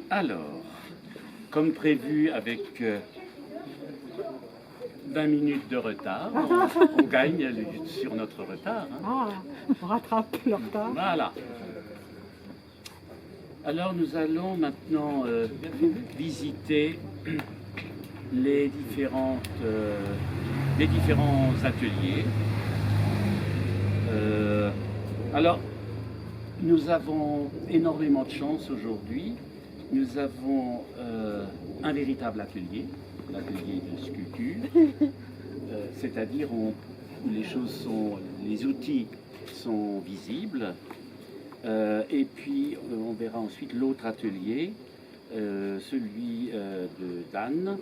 Alors, comme prévu, avec 20 minutes de retard, on gagne sur notre retard. Hein. Ah, on rattrape le retard. Voilà. Alors nous allons maintenant visiter les différents ateliers. Alors, nous avons énormément de chance aujourd'hui. Nous avons un véritable atelier, l'atelier de sculpture, c'est-à-dire où les outils sont visibles. Et puis on verra ensuite l'autre atelier, celui de Dan,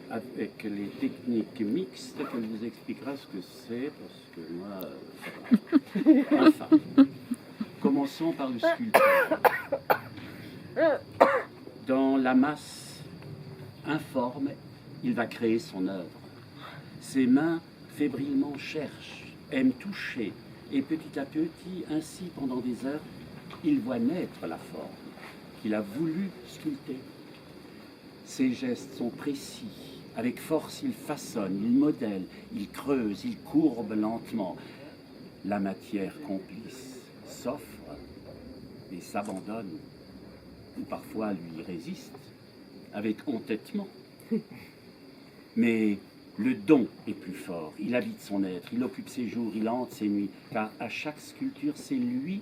avec les techniques mixtes, qui vous expliquera ce que c'est, parce que moi, enfin, commençons par le sculpteur. Dans la masse informe, il va créer son œuvre. Ses mains fébrilement cherchent, aiment toucher, et petit à petit, ainsi pendant des heures, il voit naître la forme qu'il a voulu sculpter. Ses gestes sont précis, avec force il façonne, il modèle, il creuse, il courbe lentement. La matière complice s'offre et s'abandonne, ou parfois lui résiste, avec entêtement. Mais le don est plus fort, il habite son être, il occupe ses jours, il hante ses nuits, car à chaque sculpture, c'est lui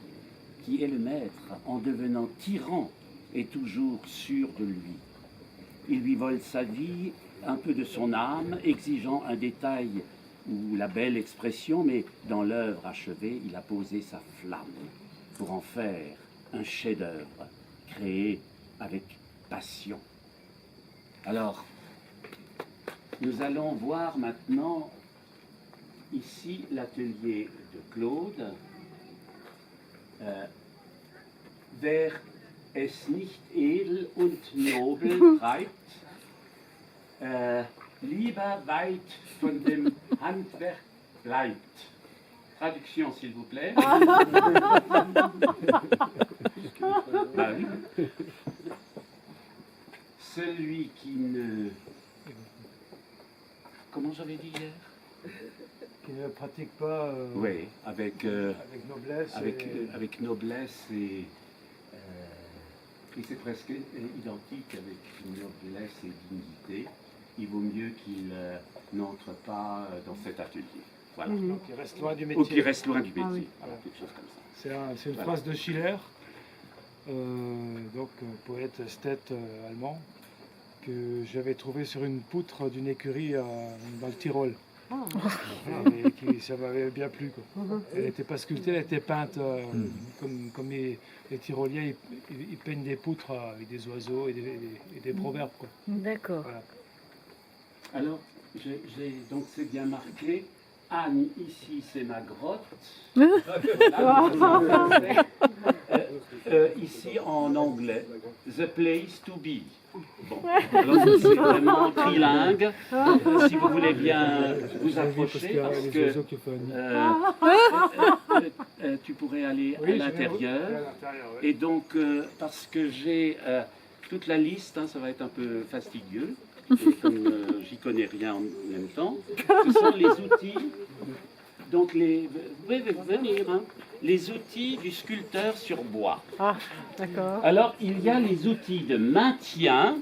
qui est le maître, en devenant tyran et toujours sûr de lui. Il lui vole sa vie, un peu de son âme, exigeant un détail ou la belle expression, mais dans l'œuvre achevée, il a posé sa flamme pour en faire un chef-d'œuvre créé avec passion. Alors, nous allons voir maintenant ici l'atelier de Claude. Wer es nicht edel und nobel treibt, lieber weit von dem Handwerk bleibt. Traduction, s'il vous plaît. Bah oui. Celui qui ne... Comment j'avais dit hier? Qui ne pratique pas oui, avec noblesse. Avec noblesse et c'est presque identique avec noblesse et dignité. Il vaut mieux qu'il n'entre pas dans cet atelier. Voilà. Donc il reste loin du métier. Ou qu'il reste loin du métier. Ah oui. Voilà, quelque chose comme ça. C'est une phrase de Schiller, donc poète esthète allemand, que j'avais trouvé sur une poutre d'une écurie dans le Tyrol. Ah. Et ça m'avait bien plu, quoi. Elle n'était pas sculptée, elle était peinte comme les Tyroliens, ils peignent des poutres avec des oiseaux et des proverbes, quoi. D'accord. Voilà. Alors, donc c'est bien marqué. Anne, ici c'est ma grotte. Ici en anglais, the place to be. Bon, alors c'est vraiment trilingue. Si vous voulez bien vous approcher, parce que tu pourrais aller à l'intérieur. Et donc, parce que j'ai toute la liste, hein, ça va être un peu fastidieux. Et comme j'y connais rien en même temps, ce sont les outils, donc vous pouvez venir, hein, les outils du sculpteur sur bois. Ah, d'accord. Alors, il y a les outils de maintien,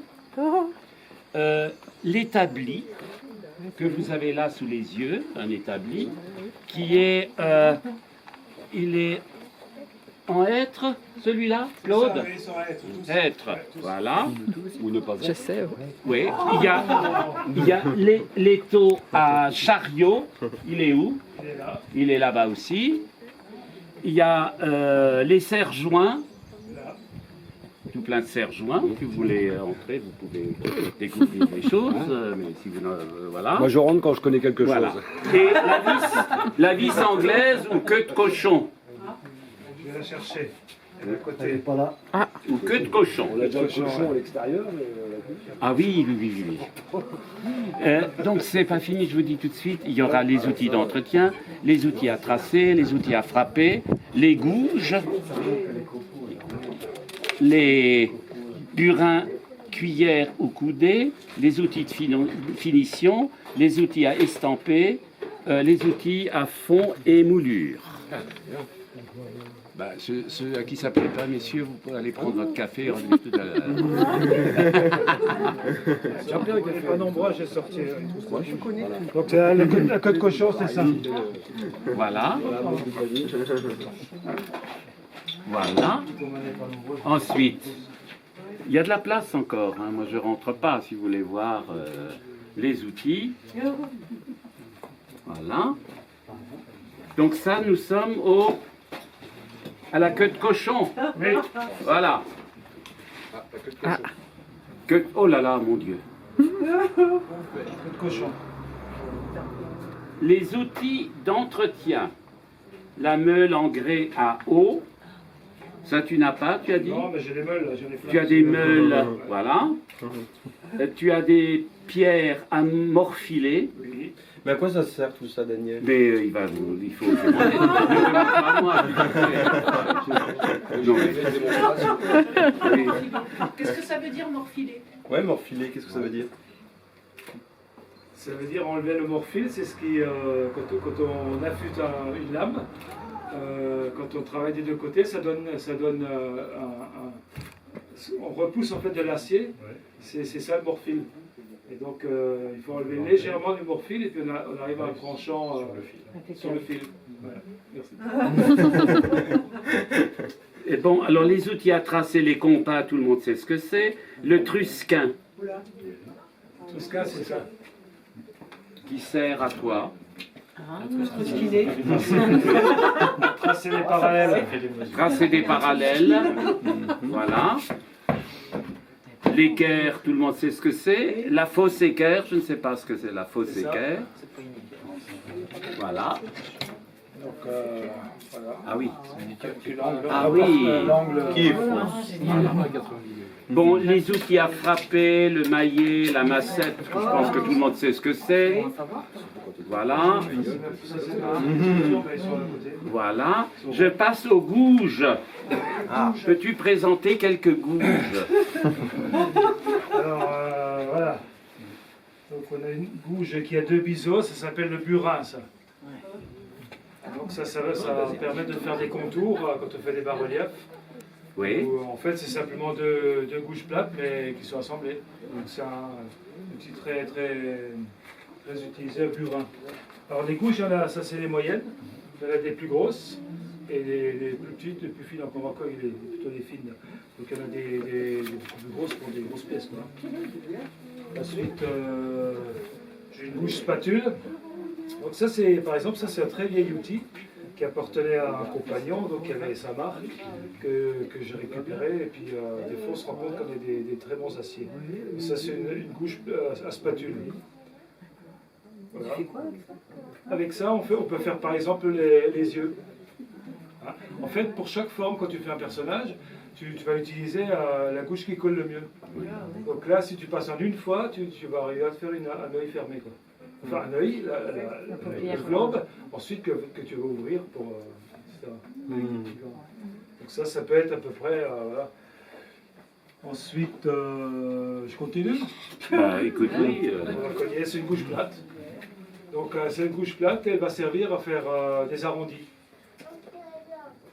l'établi, que vous avez là sous les yeux, un établi, qui est, il est en hêtre, celui-là, Claude? Hêtre, voilà. Ou ne pas être. Je sais, oui. Il y a l'étau à chariot. Il est où? Il est là-bas aussi. Il y a les serre-joints. Tout plein de serre-joints. Si vous voulez entrer, vous pouvez découvrir des choses. Mais si vous, voilà. Moi, je rentre quand je connais quelque Voilà. chose. Et la vis anglaise ou queue de cochon. Je vais la chercher. Elle est à côté. Elle n'est pas là. Ah. Ou queue de cochon. On a déjà le cochon à l'extérieur, mais... Ah oui, oui, oui, oui. Donc c'est pas fini, je vous dis tout de suite, il y aura les outils d'entretien, les outils à tracer, les outils à frapper, les gouges, les burin, cuillère ou coudée, les outils de finition, les outils à estamper, les outils à fond et moulure. Bah, ceux à qui ça plaît pas, messieurs, vous pouvez aller prendre votre café et revenir tout à l'heure. Jean-Pierre, il n'est pas nombreux, j'ai sorti. Moi, je connais. Donc, la queue de cochon, c'est ça. Voilà. Voilà. Ensuite, il y a de la place encore. Hein. Moi, je rentre pas si vous voulez voir les outils. Voilà. Donc ça, nous sommes à la queue de cochon. Oui. Voilà. Oh là là, mon Dieu. Queue de cochon. Les outils d'entretien. La meule en grès à eau. Ça, tu n'as pas, tu as dit? Non, mais j'ai des meules, là, j'en ai plein. Tu as des meules, voilà. Tu as des pierres à morfiler. Oui. Mais à quoi ça sert tout ça, Daniel? Mais il faut demander. Ne demande pas à moi. Non, mais- Oui. Qu'est-ce que ça veut dire morfiler? Ouais, morfiler, qu'est-ce que ça veut dire? Ça veut dire enlever le morphile, c'est ce qui, quand on affûte une lame, quand on travaille des deux côtés, ça donne on repousse en fait de l'acier, c'est ça le morphile. Et donc il faut enlever légèrement du morphile et puis on arrive à un tranchant sur le fil. Voilà. Merci. Et bon, alors les outils à tracer, les compas, tout le monde sait ce que c'est. Le trusquin, Tout ce cas, c'est ça. qui sert à quoi? Tracer les parallèles. Tracer des parallèles. Voilà. L'équerre, tout le monde sait ce que c'est. La fausse équerre, je ne sais pas ce que c'est la fausse équerre. Voilà. Donc, voilà. Ah oui. Puis l'angle, Ah oui. l'angle Qui est faux. Bon, les outils à frapper, le maillet, la massette, je pense que tout le monde sait ce que c'est. Voilà. Voilà. Je passe aux gouges. Peux-tu présenter quelques gouges? Alors, voilà. Donc, on a une gouge qui a deux biseaux, ça s'appelle le burin, ça. Donc, ça permet de faire des contours quand on fait des bas-reliefs. Oui. Où, en fait, c'est simplement deux gouges plates, mais qui sont assemblées. Donc, c'est un outil très, très, très utilisé, le burin. Alors, les gouges, il y en a, ça, c'est les moyennes. Il y en a des plus grosses et les plus petites, les plus fines. Encore encore, il est plutôt les fines. Donc, il y en a des plus grosses pour des grosses pièces. Quoi. Ensuite, j'ai une gouge spatule. Donc, ça, c'est, par exemple, ça, c'est un très vieil outil qui appartenait à un compagnon, donc il avait sa marque, que j'ai récupéré, et puis des fois on se rend compte qu'on a des très bons aciers. Et ça c'est une gouge à spatule. Voilà. Avec ça on peut faire par exemple les yeux. Hein? En fait pour chaque forme quand tu fais un personnage, tu vas utiliser la gouge qui colle le mieux. Donc là si tu passes en une fois, tu vas arriver à te faire un œil fermé. Quoi. Enfin, un œil, le globe, ensuite que tu vas ouvrir pour. Etc. Donc, ça peut être à peu près. Voilà. Ensuite, je continue. Bah, écoute, oui. On la connaît, c'est une gouge plate. Donc, c'est une gouge plate, elle va servir à faire des arrondis.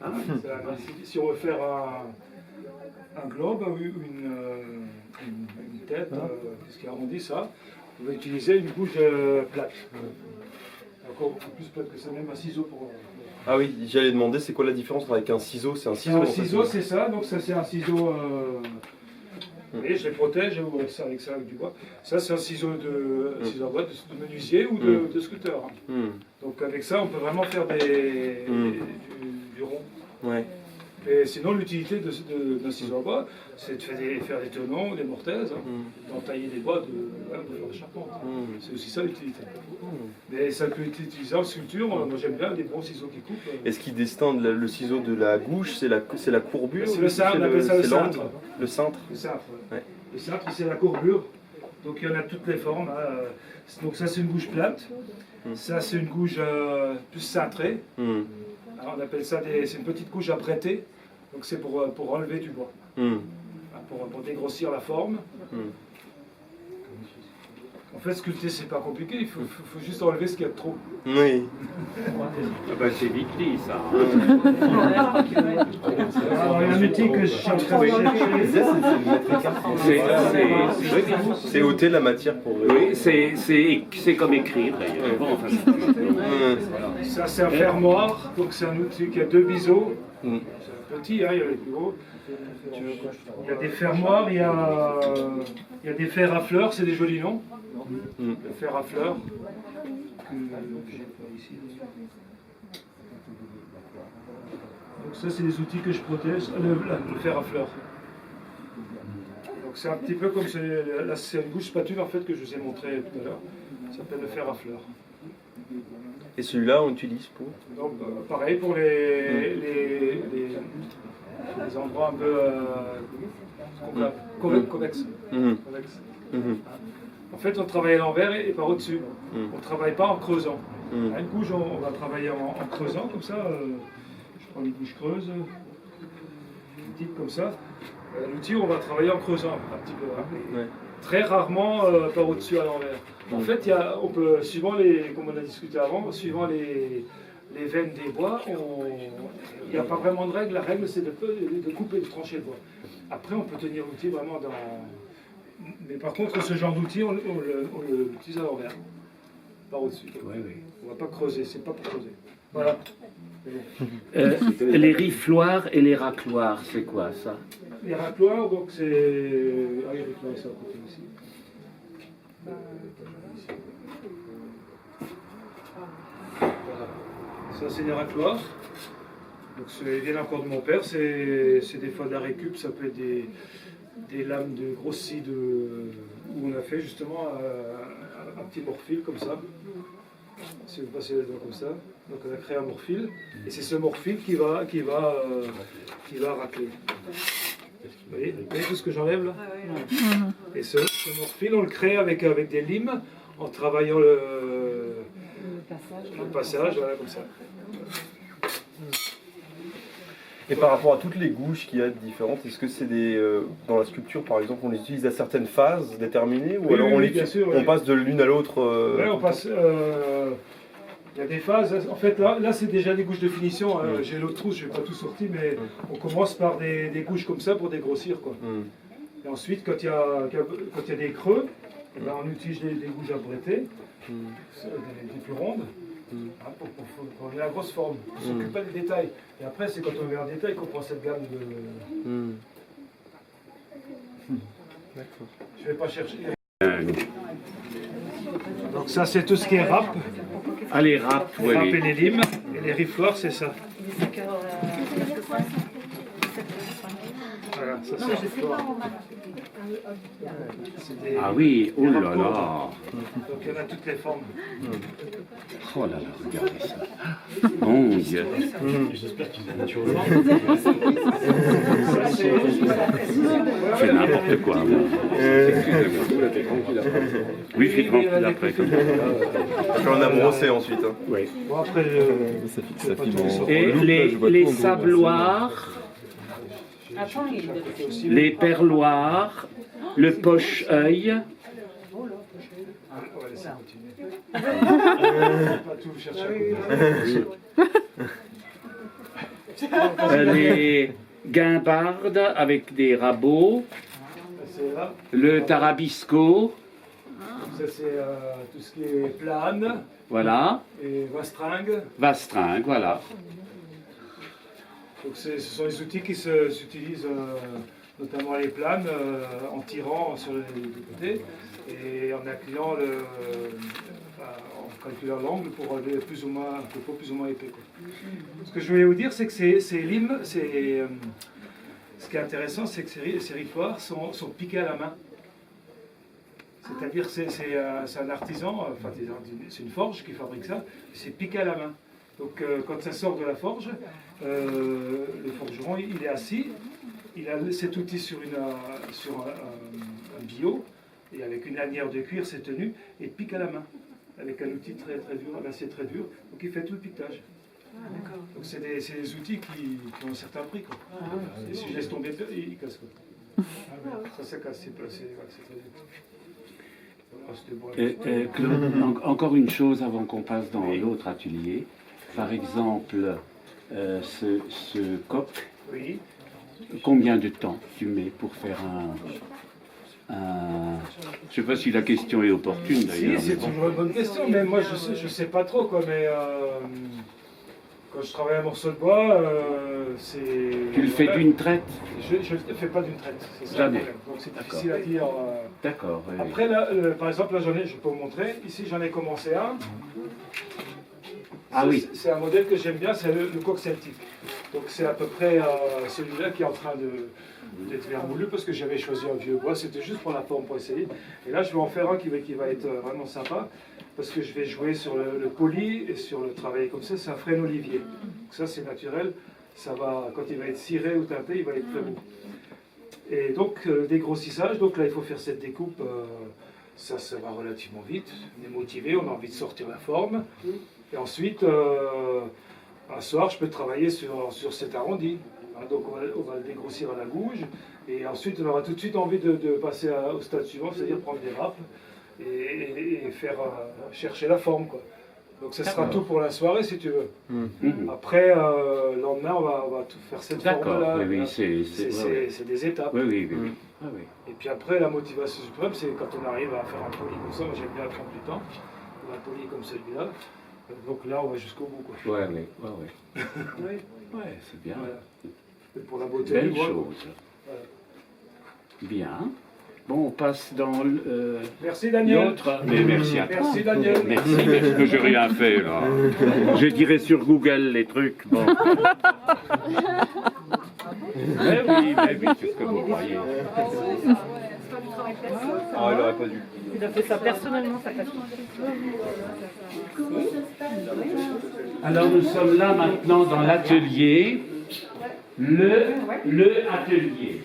Hein, si on veut faire un globe ou une tête, qu'est-ce qui arrondit ça? On va utiliser une gouge plate. Encore plus plate que ça, même un ciseau pour. Ah oui, j'allais demander c'est quoi la différence avec un ciseau? C'est un ciseau. Un ciseau, c'est ça, donc ça c'est un ciseau. Et je les protège avec ça avec du bois. Ça c'est un ciseau ciseau à bois de menuisier ou de sculpteur. Donc avec ça on peut vraiment faire du rond. Ouais. Et sinon, l'utilité d'un ciseau à bois, c'est de faire des tenons, des mortaises, d'entailler des bois, de faire des charpentes. C'est aussi ça l'utilité. Mais ça peut être utilisé en sculpture. Moi, j'aime bien des bons ciseaux qui coupent. Est-ce qui distingue le ciseau de la gouge? C'est la courbure? C'est le cintre, on appelle ça le cintre. Le cintre. Le cintre, ouais. Le cintre, c'est la courbure. Donc, il y en a toutes les formes. Hein. Donc, ça, c'est une gouge plate. Ça, c'est une gouge plus cintrée. Alors, on appelle ça c'est une petite gouge à prêter. Donc c'est pour enlever du bois. Pour pour dégrossir la forme. En fait, sculpter, c'est pas compliqué, il faut juste enlever ce qu'il y a de trop. Oui. Ah bah, c'est vite dit, ça. Alors, il y a un outil que je suis en train de chercher. C'est ôter la matière pour. Oui, c'est comme écrire, d'ailleurs. Bon, enfin, Ça, c'est un fermoir, donc c'est un outil qui a 2 biseaux. C'est un petit, hein, il y a les plus gros. Il y a des fermoirs, il y a des fers à fleurs, c'est des jolis noms. Le fer à fleurs. Donc ça, c'est des outils que je protège. Le fer à fleurs. Donc c'est un petit peu comme là, c'est une gouge spatule en fait que je vous ai montré tout à l'heure. Ça s'appelle le fer à fleurs. Et celui-là, on utilise pour. Donc pareil pour les endroits un peu convexes. Convexes. En fait, on travaille à l'envers et par au-dessus. On ne travaille pas en creusant. À une gouge, on va travailler en creusant, comme ça. Je prends une gouge creuse, une petite comme ça. L'outil, on va travailler en creusant un petit peu. Hein. Ouais. Très rarement par au-dessus à l'envers. En fait, on peut, suivant comme on a discuté avant, suivant les veines des bois, il n'y a pas vraiment de règle. La règle, c'est de couper, de trancher le bois. Après, on peut tenir l'outil vraiment dans... Mais par contre, ce genre d'outil, on l'utilise à l'envers, par au-dessus. oui. On ne va pas creuser, c'est pas pour creuser. Voilà. Les rifloirs et les racloirs, c'est quoi ça? Les racloirs, donc c'est... Ah, les racloirs, c'est à côté aussi. Voilà. Ça, c'est des racloirs. Donc, ils viennent encore de mon père. C'est des fois de la récup, ça peut être des lames de grosses scie où on a fait justement un petit morphile comme ça. Si vous passez les doigts comme ça, donc on a créé un morphile et c'est ce morphile qui va racler. Vous voyez tout ce que j'enlève là? Et ce morphile, on le crée avec des limes en travaillant le passage, voilà, comme ça. Et par rapport à toutes les gouges qu'il y a de différentes, est-ce que c'est dans la sculpture par exemple, on les utilise à certaines phases déterminées ou Oui, alors oui, bien sûr, on passe de l'une à l'autre Ouais, on passe. Il y a des phases. En fait, là c'est déjà des gouges de finition. J'ai l'autre trousse, je n'ai pas tout sorti, mais on commence par des gouges comme ça pour dégrossir, quoi. Et ensuite, quand il y a des creux, eh ben, on utilise des gouges à bretter, des plus rondes. Pour donner la grosse forme. On ne s'occupe pas des détails. Et après, c'est quand on regarde les détails qu'on prend cette gamme de... D'accord. Je ne vais pas chercher. Donc ça, c'est tout ce qui est râpe. Ah, les râpes, Les râpes et oui. les limes. Et les rifloirs, c'est ça. Voilà, ça c'est un rifloir. C'est des- Ah oui, oh là des râpes là. courtes. Donc il y en a toutes les formes. Oh là là, regardez ça. Mon Dieu. C'est n'importe quoi. Oui, je suis tranquille après. Après on a brossé ensuite. Hein. Oui. Bon, après, Ça filme en- Et les sabloirs, les perloirs, le poche-œil, on va laisser continuer. On va pas tout chercher à côté. les guimbardes avec des rabots, C'est là. le tarabisco, Ça c'est tout ce qui est plane voilà, et vastringue. vastringue, voilà. Donc ce sont les outils qui s'utilisent notamment les planes en tirant sur les deux côtés et en inclinant en calculant l'angle pour aller plus ou moins un peu plus ou moins épais, quoi. Ce que je voulais vous dire, c'est que ces limes, ce qui est intéressant, c'est que ces rifloirs sont piqués à la main. C'est-à-dire c'est un artisan, enfin c'est une forge qui fabrique ça, c'est piqué à la main. Donc quand ça sort de la forge, le forgeron il est assis, il a cet outil sur un billot, et avec une lanière de cuir c'est tenu, et pique à la main, avec un outil très très dur, un acier très dur, donc il fait tout le piquetage. Donc c'est des outils qui ont un certain prix, quoi. Et si je laisse tomber, ils cassent, quoi. Ça c'est cassé, c'est très utile. Ah, c'était bon. Claude, encore une chose avant qu'on passe dans l'autre atelier. Par exemple, ce coq, Oui. combien de temps tu mets pour faire je ne sais pas si la question est opportune Si, d'ailleurs. c'est toujours une bonne question, mais moi je sais pas trop quoi, mais quand je travaille un morceau de bois, c'est... Tu le fais d'une traite? Je ne le fais pas d'une traite, c'est ça Jamais. le problème. Donc c'est D'accord. difficile à dire. D'accord. Oui, oui. Après, là, par exemple, là, je peux vous montrer. Ici, j'en ai commencé un. Ah oui. C'est un modèle que j'aime bien, c'est le coq celtique. Donc c'est à peu près celui-là qui est en train d'être vermoulu parce que j'avais choisi un vieux bois, c'était juste pour la forme, pour essayer. Et là, je vais en faire un qui va être vraiment sympa parce que je vais jouer sur le poli et sur le travail comme ça. C'est un frêne olivier. Donc ça, c'est naturel. Ça va, quand il va être ciré ou teinté, il va être très beau. Et donc, dégrossissage, donc là, il faut faire cette découpe. Ça va relativement vite. On est motivé, on a envie de sortir la forme. Et ensuite, un soir, je peux travailler sur cet arrondi. Hein, donc, on va le dégrossir à la gouge. Et ensuite, on aura tout de suite envie de passer au stade suivant, c'est-à-dire prendre des râpes et faire chercher la forme, quoi. Donc, ce sera tout pour la soirée, si tu veux. Mhm. Après, le lendemain, on va tout faire cette forme-là. D'accord, oui, oui, C'est des étapes. oui, oui, oui, oui. Ah, oui. Et puis après, la motivation suprême, c'est quand on arrive à faire un poli comme ça. Moi, j'aime bien prendre du temps. Un poli comme celui-là. Donc là, on va jusqu'au bout, quoi. Ouais, oui, ouais, ouais. Ouais, c'est bien. Voilà. Et pour la beauté Belle du bois, quoi. chose. Voilà. Bien. Bon, on passe dans Merci, Daniel. l'autre. Mais merci à toi. Merci, Daniel. Merci, parce que j'ai rien fait là. Je dirais sur Google les trucs. Bon. Mais oui, c'est ce que vous croyez. Ah, il aurait pas dû. Il a fait ça personnellement, ça casse. Alors nous sommes là maintenant dans l'atelier. Le atelier.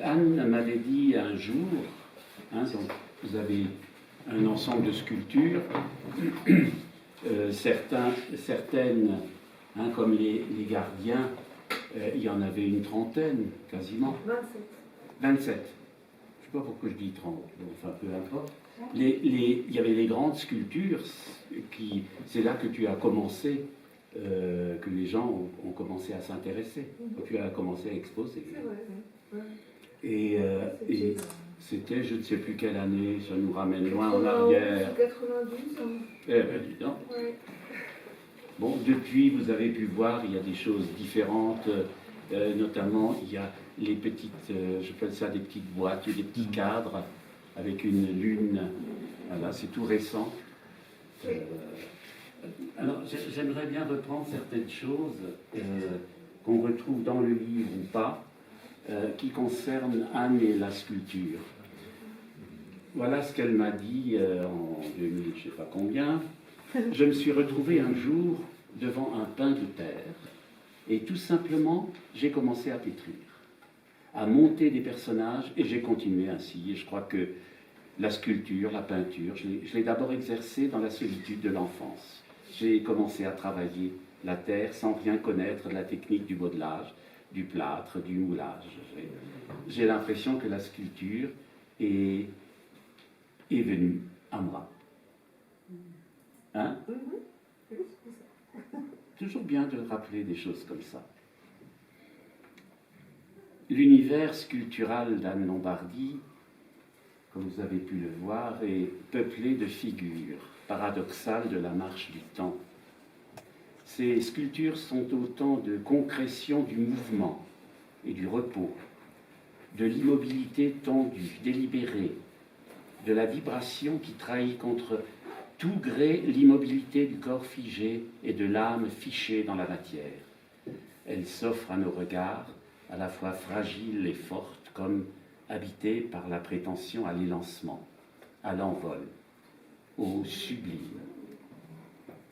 Anne m'avait dit un jour, hein, donc vous avez un ensemble de sculptures, certaines, hein, comme les gardiens, il y en avait une trentaine, quasiment. 27. Je ne sais pas pourquoi je dis 30, enfin peu importe. Il y avait les grandes sculptures, c'est là que tu as commencé, que les gens ont commencé à s'intéresser, que tu as commencé à exposer. Et c'était, je ne sais plus quelle année, ça nous ramène loin en arrière. 92. Eh bien, dis donc. Ouais. Bon, depuis, vous avez pu voir, il y a des choses différentes, notamment, il y a les petites, j'appelle ça des petites boîtes, des petits cadres avec une lune. Voilà, c'est tout récent. Alors, j'aimerais bien reprendre certaines choses qu'on retrouve dans le livre ou pas, qui concernent Anne et la sculpture. Voilà ce qu'elle m'a dit en 2000, je ne sais pas combien. Je me suis retrouvé un jour devant un pain de terre et tout simplement, j'ai commencé à pétrir, à monter des personnages et j'ai continué ainsi. Et je crois que la sculpture, la peinture, je l'ai d'abord exercée dans la solitude de l'enfance. J'ai commencé à travailler la terre sans rien connaître de la technique du modelage, du plâtre, du moulage. J'ai l'impression que la sculpture est venue à moi. Hein? Toujours bien de rappeler des choses comme ça. L'univers sculptural d'Anne Lombardi, comme vous avez pu le voir, est peuplé de figures paradoxales de la marche du temps. Ces sculptures sont autant de concrétions du mouvement et du repos, de l'immobilité tendue, délibérée, de la vibration qui trahit contre tout gré l'immobilité du corps figé et de l'âme fichée dans la matière. Elle s'offre à nos regards, à la fois fragile et forte, comme habitée par la prétention à l'élancement, à l'envol, au sublime.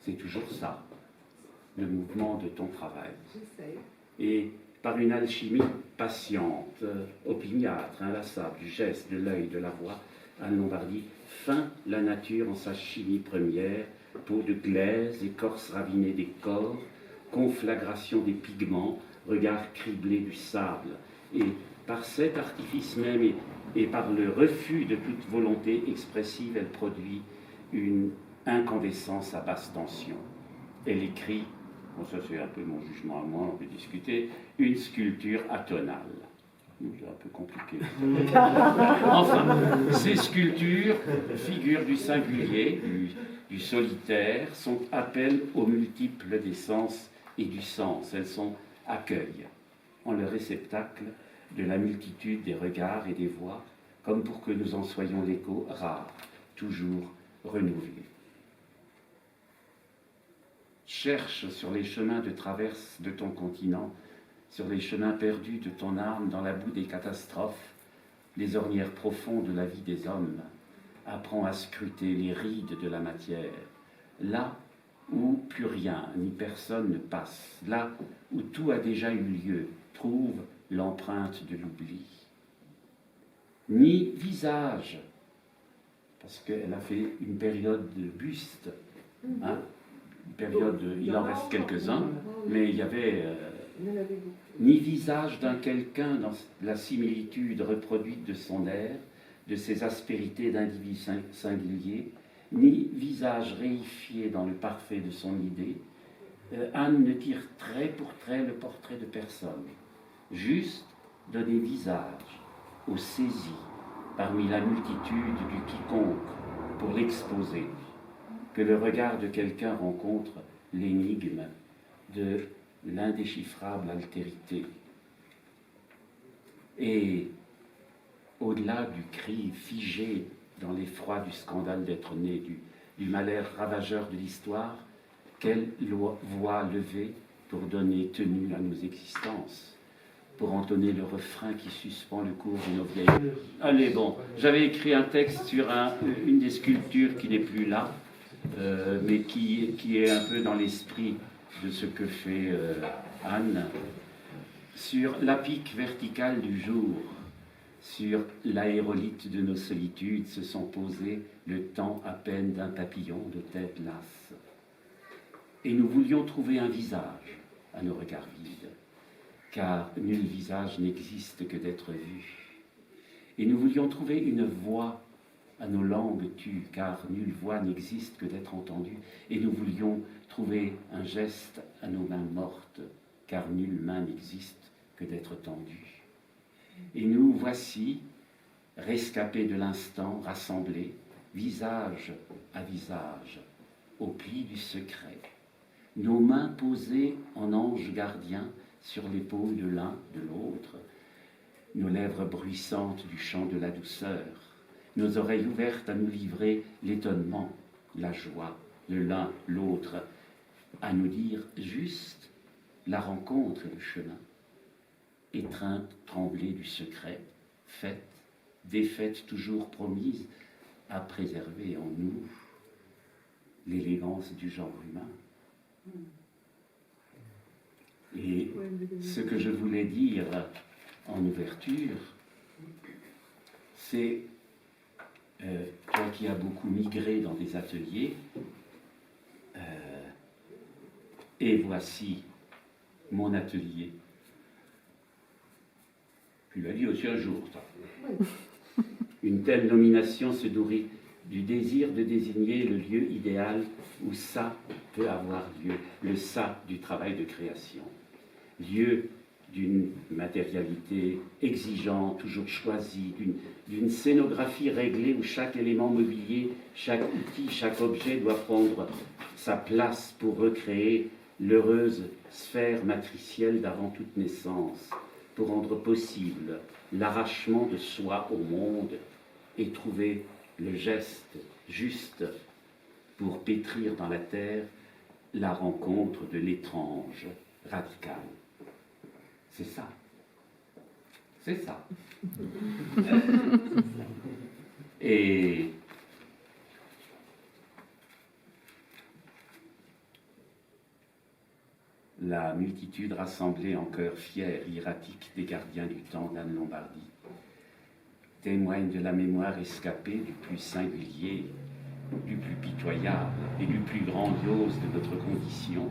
C'est toujours ça, le mouvement de ton travail. Et par une alchimie patiente, opiniâtre, inlassable, du geste, de l'œil, de la voix, Anne Lombardi feint la nature en sa chimie première, peau de glaise, écorce ravinée des corps, conflagration des pigments, regard criblé du sable. Et par cet artifice même et par le refus de toute volonté expressive, elle produit une incandescence à basse tension. Elle écrit, bon ça c'est un peu mon jugement à moi, on peut discuter, une sculpture atonale. C'est un peu compliqué. Enfin, ces sculptures, figures du singulier, du solitaire, sont appels aux multiples des sens et du sens. Elles sont accueil en le réceptacle de la multitude des regards et des voix, comme pour que nous en soyons l'écho rare, toujours renouvelé. Cherche sur les chemins de traverse de ton continent, sur les chemins perdus de ton âme dans la boue des catastrophes, les ornières profondes de la vie des hommes. Apprends à scruter les rides de la matière, là où plus rien ni personne ne passe, là où tout a déjà eu lieu, trouve l'empreinte de l'oubli. Ni visage, parce qu'elle a fait une période de buste, hein, une période, il en reste quelques-uns, mais il y avait ni visage d'un quelqu'un dans la similitude reproduite de son air, de ses aspérités d'individu singulier, ni visage réifié dans le parfait de son idée. Anne ne tire trait pour trait le portrait de personne, juste donner visage au saisi parmi la multitude du quiconque pour l'exposer, que le regard de quelqu'un rencontre l'énigme de l'indéchiffrable altérité. Et au-delà du cri figé dans l'effroi du scandale d'être né, du malheur ravageur de l'histoire, quelle voix lever pour donner tenue à nos existences, pour entonner le refrain qui suspend le cours de nos vieilles. Allez, bon, j'avais écrit un texte sur une des sculptures qui n'est plus là, mais qui est un peu dans l'esprit de ce que fait Anne, sur la pique verticale du jour, sur l'aérolithe de nos solitudes se sont posés le temps à peine d'un papillon de tête lasse. Et nous voulions trouver un visage à nos regards vides, car nul visage n'existe que d'être vu. Et nous voulions trouver une voix à nos langues tues, car nulle voix n'existe que d'être entendue. Et nous voulions trouver un geste à nos mains mortes, car nulle main n'existe que d'être tendue. Et nous voici, rescapés de l'instant, rassemblés, visage à visage, au pli du secret, nos mains posées en anges gardiens sur l'épaule de l'un, de l'autre, nos lèvres bruissantes du chant de la douceur, nos oreilles ouvertes à nous livrer l'étonnement, la joie, le l'un, l'autre, à nous dire juste la rencontre et le chemin, étreinte, tremblée du secret, faite, défaite toujours promise à préserver en nous l'élégance du genre humain. Et ce que je voulais dire en ouverture, c'est, toi qui as beaucoup migré dans des ateliers, et voici mon atelier. Tu l'as dit aussi un jour, toi. Une telle nomination se nourrit du désir de désigner le lieu idéal où ça peut avoir lieu, le ça du travail de création. Lieu d'une matérialité exigeante, toujours choisie, d'une scénographie réglée où chaque élément mobilier, chaque outil, chaque objet doit prendre sa place pour recréer l'heureuse sphère matricielle d'avant toute naissance, pour rendre possible l'arrachement de soi au monde et trouver le geste juste pour pétrir dans la terre la rencontre de l'étrange radical. C'est ça. C'est ça. Et la multitude rassemblée en chœur fier, hiératique des gardiens du temps d'Anne Lombardie, témoigne de la mémoire escapée du plus singulier, du plus pitoyable et du plus grandiose de notre condition,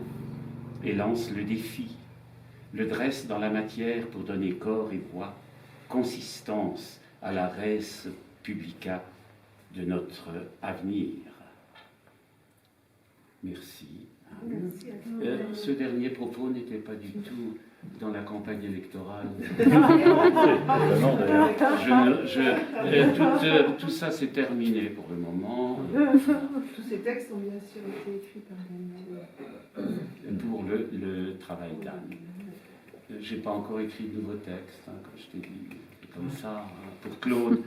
et lance le défi, le dresse dans la matière pour donner corps et voix, consistance à la res publica de notre avenir. Merci. Ce dernier propos n'était pas du tout dans la campagne électorale. Tout ça c'est terminé pour le moment. Tous ces textes ont bien sûr été écrits par Daniel. Pour le travail d'Anne. J'ai pas encore écrit de nouveaux textes, hein, comme je t'ai dit, comme ça, hein, pour Claude,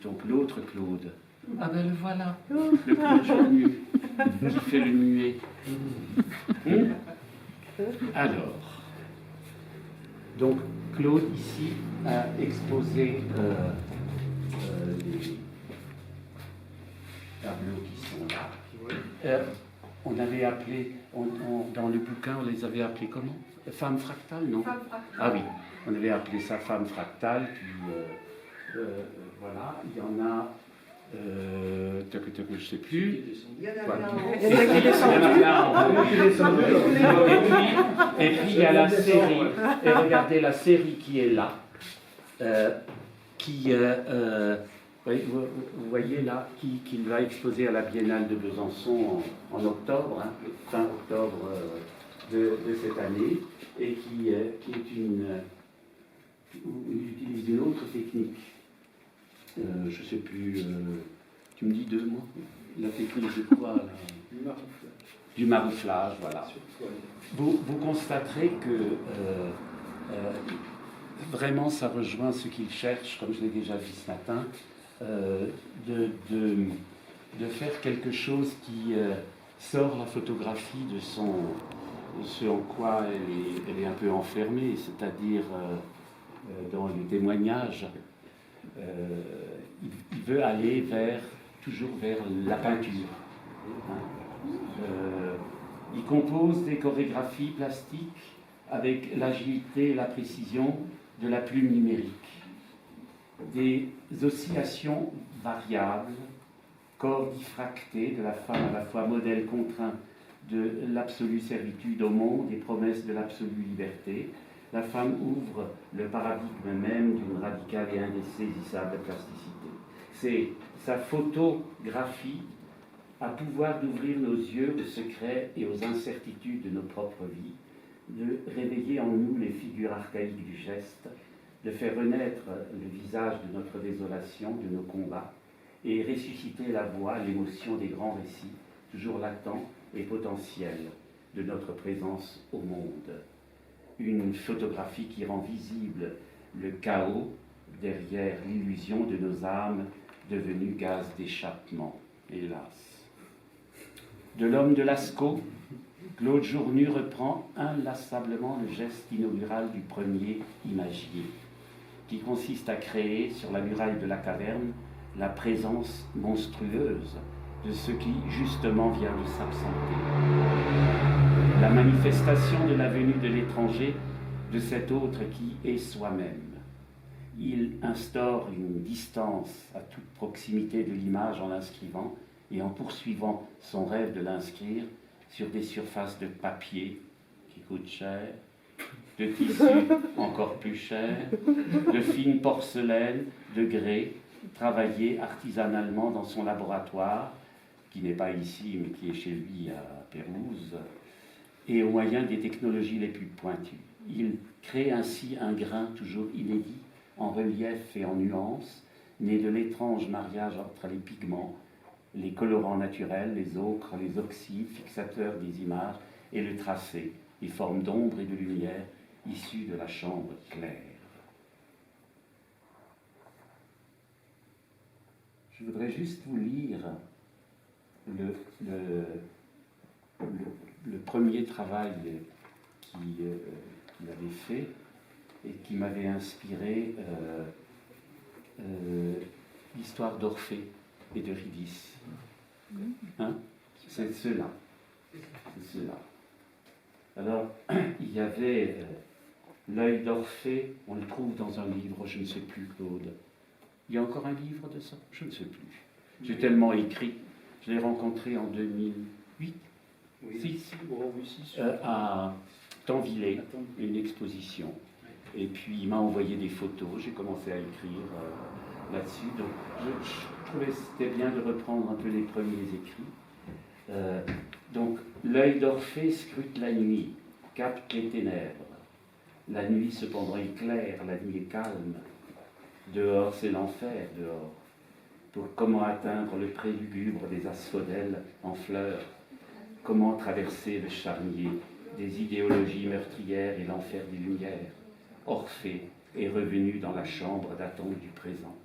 donc l'autre Claude. Ah ben le voilà, le Claude Journu, qui fait le muet. Alors, donc Claude ici a exposé les tableaux qui sont là. On avait appelé, dans le bouquin, on les avait appelés comment? Femme fractale, non? Femme fractale. Ah oui, on avait appelé ça femme fractale, puis voilà, il y en a, je ne sais plus. Il y en a Quoi. plein. Il y en a plein. Et puis il y a la série, et regardez la série qui est là, vous voyez là, qui va exposer à la Biennale de Besançon en octobre, hein, fin octobre de cette année, et qui est où il utilise une autre technique. Je ne sais plus, tu me dis 2 mots. La technique de quoi là? Du marouflage, voilà. Vous constaterez que vraiment ça rejoint ce qu'il cherche, comme je l'ai déjà dit ce matin, de faire quelque chose qui sort la photographie de ce en quoi elle est un peu enfermée, c'est-à-dire dans le témoignage. Il veut aller toujours vers la peinture. Hein. Il compose des chorégraphies plastiques avec l'agilité et la précision de la plume numérique. Des oscillations variables, corps diffractés de la femme à la fois modèle contraint de l'absolue servitude au monde et promesse de l'absolue liberté. La femme ouvre le paradigme même d'une radicale et indésaisissable plasticité. C'est sa photographie à pouvoir d'ouvrir nos yeux aux secrets et aux incertitudes de nos propres vies, de réveiller en nous les figures archaïques du geste, de faire renaître le visage de notre désolation, de nos combats, et ressusciter la voix, l'émotion des grands récits, toujours latents et potentiels, de notre présence au monde. Une photographie qui rend visible le chaos derrière l'illusion de nos âmes devenues gaz d'échappement, hélas. De l'homme de Lascaux, Claude Journu reprend inlassablement le geste inaugural du premier imagier, qui consiste à créer sur la muraille de la caverne la présence monstrueuse de ce qui justement vient de s'absenter. La manifestation de la venue de l'étranger, de cet autre qui est soi-même. Il instaure une distance à toute proximité de l'image en l'inscrivant et en poursuivant son rêve de l'inscrire sur des surfaces de papier qui coûtent cher, de tissu encore plus cher, de fine porcelaine, de grès, travaillé artisanalement dans son laboratoire, qui n'est pas ici mais qui est chez lui à Pérouse, et au moyen des technologies les plus pointues. Il crée ainsi un grain toujours inédit, en relief et en nuances, né de l'étrange mariage entre les pigments, les colorants naturels, les ocres, les oxydes, fixateurs des images, et le tracé, les formes d'ombre et de lumière issues de la chambre claire. Je voudrais juste vous lire le premier travail qu'il avait fait et qui m'avait inspiré l'histoire d'Orphée et d'Eurydice. Hein? C'est cela. C'est cela. Alors, il y avait l'œil d'Orphée, on le trouve dans un livre, je ne sais plus, Claude. Il y a encore un livre de ça? Je ne sais plus. J'ai tellement écrit. Je l'ai rencontré en 2008, 6, à Tanvillé, une exposition. Et puis il m'a envoyé des photos, j'ai commencé à écrire là-dessus. Donc je trouvais que c'était bien de reprendre un peu les premiers écrits. Donc l'œil d'Orphée scrute la nuit, capte les ténèbres. La nuit cependant est claire, la nuit est calme. Dehors c'est l'enfer, dehors. Pour comment atteindre le pré lugubre des asphodèles en fleurs, comment traverser le charnier des idéologies meurtrières et l'enfer des lumières. Orphée est revenu dans la chambre d'attente du présent.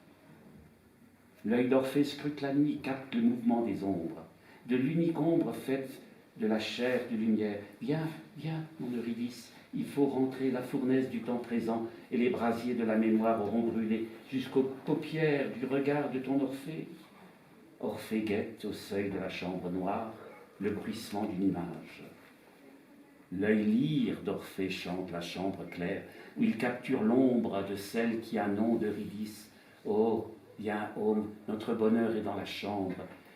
L'œil d'Orphée scrute la nuit, capte le mouvement des ombres, de l'unique ombre faite de la chair de lumière. Viens, viens, mon Eurydice, il faut rentrer, la fournaise du temps présent et les brasiers de la mémoire auront brûlé jusqu'aux paupières du regard de ton Orphée. Orphée guette au seuil de la chambre noire le bruissement d'une image. L'œil lyre d'Orphée chante la chambre claire, où il capture l'ombre de celle qui a nom d'Eurydice. Oh, viens, homme, notre bonheur est dans la chambre.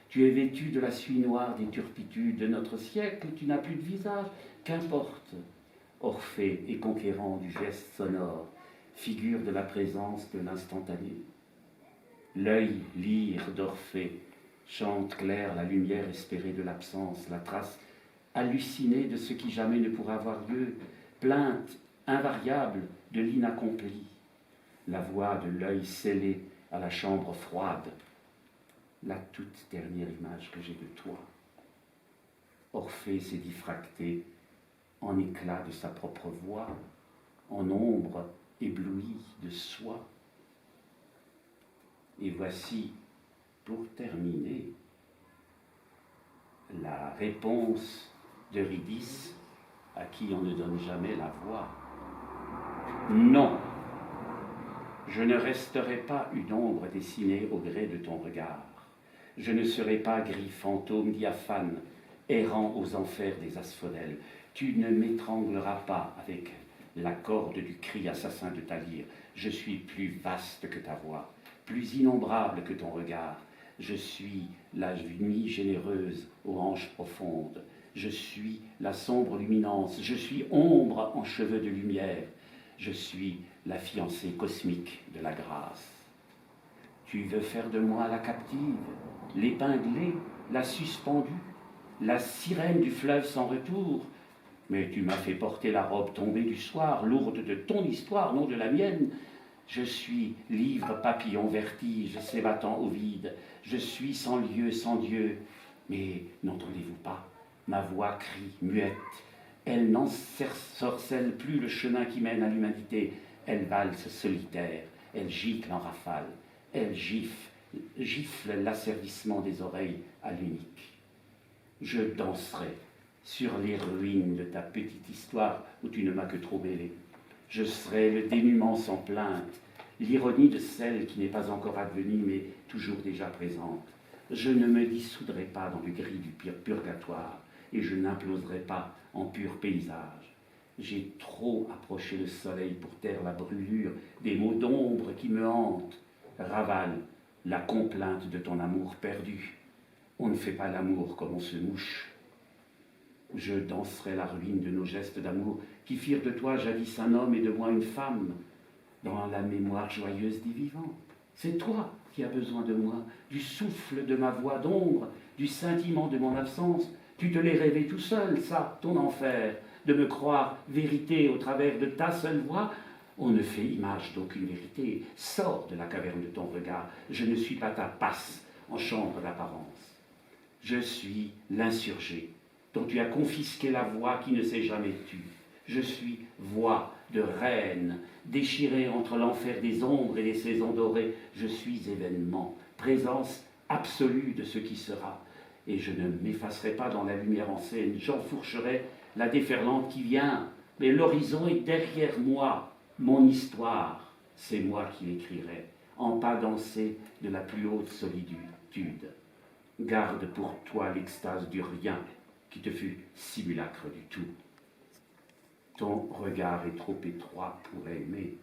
Tu es vêtu de la suie noire des turpitudes de notre siècle, tu n'as plus de visage, qu'importe. Orphée est conquérant du geste sonore, figure de la présence de l'instantané. L'œil lyre d'Orphée chante clair la lumière espérée de l'absence, la trace hallucinée de ce qui jamais ne pourra avoir lieu, plainte invariable de l'inaccompli, la voix de l'œil scellé à la chambre froide, la toute dernière image que j'ai de toi. Orphée s'est diffracté en éclat de sa propre voix, en ombre éblouie de soi. Et voici, pour terminer, la réponse d'Eurydice, à qui on ne donne jamais la voix. Non, je ne resterai pas une ombre dessinée au gré de ton regard. Je ne serai pas gris fantôme diaphane, errant aux enfers des asphodèles. Tu ne m'étrangleras pas avec la corde du cri assassin de ta lyre. Je suis plus vaste que ta voix, plus innombrable que ton regard. Je suis la nuit généreuse aux hanches profondes. Je suis la sombre luminance. Je suis ombre en cheveux de lumière. Je suis la fiancée cosmique de la grâce. Tu veux faire de moi la captive, l'épinglée, la suspendue, la sirène du fleuve sans retour. Mais tu m'as fait porter la robe tombée du soir, lourde de ton histoire, non de la mienne. Je suis livre, papillon, vertige, s'ébattant au vide. Je suis sans lieu, sans Dieu. Mais n'entendez-vous pas? Ma voix crie, muette. Elle n'ensorcelle plus le chemin qui mène à l'humanité. Elle valse solitaire. Elle gicle en rafale. Elle gifle l'asservissement des oreilles à l'unique. Je danserai sur les ruines de ta petite histoire où tu ne m'as que trop mêlé. Je serai le dénuement sans plainte, l'ironie de celle qui n'est pas encore advenue mais toujours déjà présente. Je ne me dissoudrai pas dans le gris du purgatoire et je n'imploserai pas en pur paysage. J'ai trop approché le soleil pour taire la brûlure des maux d'ombre qui me hantent. Ravale la complainte de ton amour perdu. On ne fait pas l'amour comme on se mouche. Je danserai la ruine de nos gestes d'amour qui firent de toi jadis un homme et de moi une femme, dans la mémoire joyeuse des vivants. C'est toi qui as besoin de moi, du souffle de ma voix d'ombre, du scintillement de mon absence. Tu te l'es rêvé tout seul, ça, ton enfer, de me croire vérité au travers de ta seule voix. On ne fait image d'aucune vérité. Sors de la caverne de ton regard. Je ne suis pas ta passe en chambre d'apparence. Je suis l'insurgé dont tu as confisqué la voix qui ne s'est jamais tue. Je suis voix de reine, déchirée entre l'enfer des ombres et les saisons dorées. Je suis événement, présence absolue de ce qui sera. Et je ne m'effacerai pas dans la lumière en scène. J'enfourcherai la déferlante qui vient. Mais l'horizon est derrière moi. Mon histoire, c'est moi qui l'écrirai, en pas dansé de la plus haute solitude. Garde pour toi l'extase du rien qui te fut simulacre du tout. Ton regard est trop étroit pour aimer,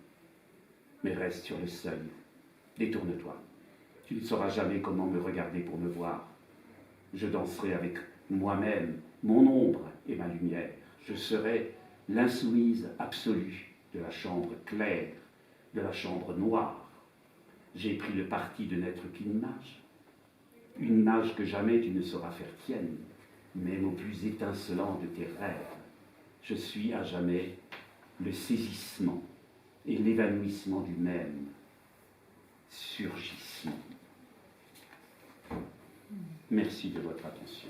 mais reste sur le seuil. Détourne-toi. Tu ne sauras jamais comment me regarder pour me voir. Je danserai avec moi-même, mon ombre et ma lumière. Je serai l'insoumise absolue de la chambre claire, de la chambre noire. J'ai pris le parti de n'être qu'une image que jamais tu ne sauras faire tienne, même au plus étincelant de tes rêves. Je suis à jamais le saisissement et l'évanouissement du même surgissement. Merci de votre attention.